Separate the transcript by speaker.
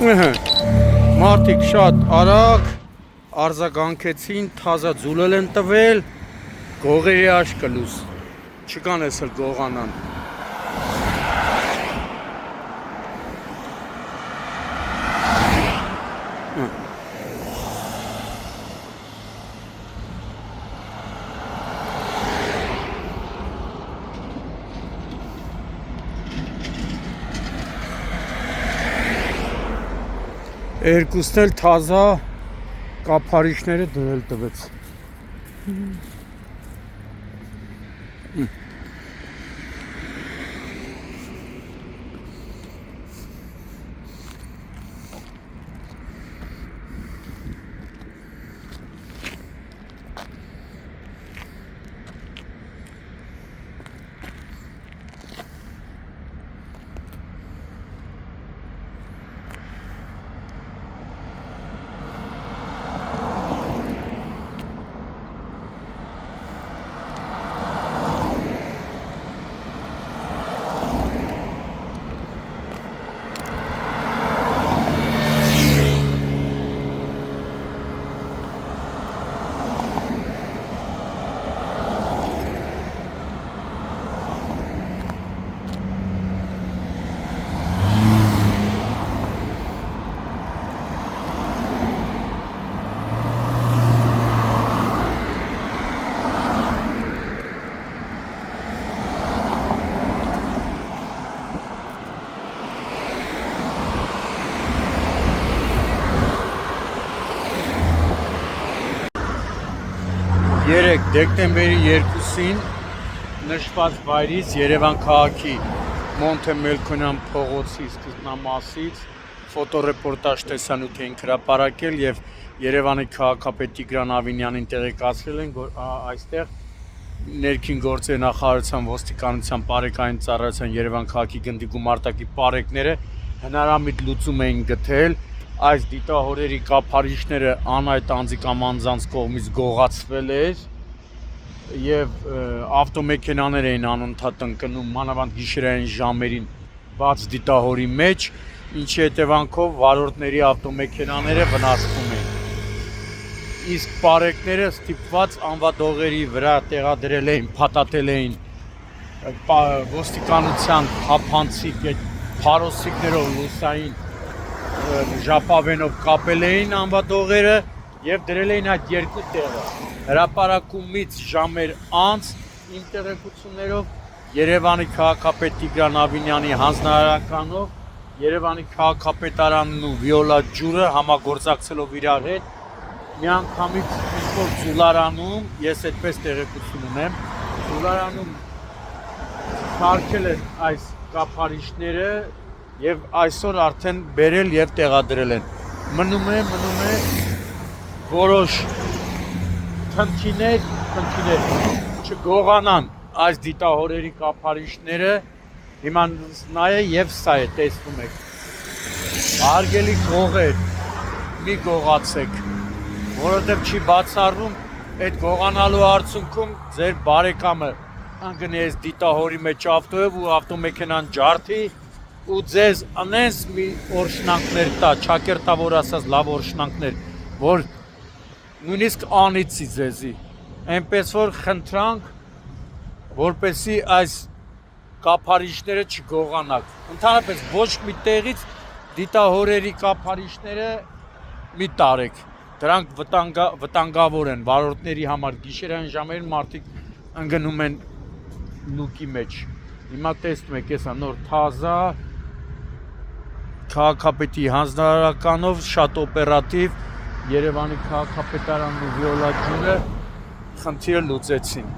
Speaker 1: Մարդիկ շատ արագ արձագանքեցին, թազա ձուլել են տվել, գողերի աշկը լուս, չկան էսել գողանան։ Երկուսն էլ թազա կափարիչները դրել տվեց։ Երեկ դեկտեմբերի 2-ին նշված վայրից Երևան քաղաքի Մոնտե Մելքոնյան փողոցի սկզբնամասից ֆոտոռեպորտաժ տեսանյութ էին հրապարակել եւ Երևանի քաղաքապետ Տիգրան Ավինյանին տեղեկացրել են, որ այստեղ ներքին գործերի նախարարության ոստիկանության բարեկային ծառայության Երևան քաղաքի գնդի գումարտակի պարեկները հնարամիտ լուծում էին գտել այս դիտահորերի կափարիչները անայտ անձանց կողմից գողացվել էր եւ ավտոմեքենաներ էին անընդհատ ընկնում մանավանդ գիշերային ժամերին բաց դիտահորի մեջ, ինչի հետևանքով վարորդների ավտոմեքենաները վնասվում էին։ Իսկ պարեկները ստիպված անվադողերի վրա տեղադրել էին, փաթաթել էին ոստիկանության թափանցիկ փարոսիկներով լուսային ժապավենով կապել էին անվադողերը եւ դրել էին այդ երկու տեղը։ Հրապարակումից ժամեր անց իմ տեղեկություններով Երևանի քաղաքապետ Տիգրան Ավինյանի հանձնարարականով Երևանի քաղաքապետարանն ու Վիոլա ջուրը համագործակցելով իրար հետ միանգամից ինչ-որ Ձուլարանում, ես այդպես տեղեկություն ունեմ, Ձուլարանում սարքել են այս կափարիչները եւ այսօր արդեն բերել եւ տեղադրել են։ Մնում է որոշ խնդիրներ չգողանան այս դիտահորերի կափարիչները, հիմա նայե եւ սա է տեսնում եք։ Հարգելի գողեր, մի գողացեք, որովհետեւ չի բացառվում այդ գողանալու արդյունքում ձեր բարեկամը ընկնի այս դիտահորի մեջ ավտոյով ու ավտոմեքենան ջարդի ու ձեզ անես մի օրշնանքներ տա, ճակերտավոր ասած լավ օրշնանքներ, որ նույնիսկ անիծի ձեզի, այնպես որ խնդրանք, որպեսի այս կափարիչները չգողանաք։ Ընդհանրապես ոչ մի տեղից դիտահորերի կափարիչները մի տարեք, դրանք վտանգավոր են վարորդների համար, գիշերային ժամերին մարդիկ ընկնում են լուկի մեջ։ Հիմա տեսնում եք, էսա նոր թազա քաղաքապետի հանձնարարականով շատ օպերատիվ Երևանի քաղաքապետարանն ու Վիոլա ջուրը խնդիրը լուծեցին։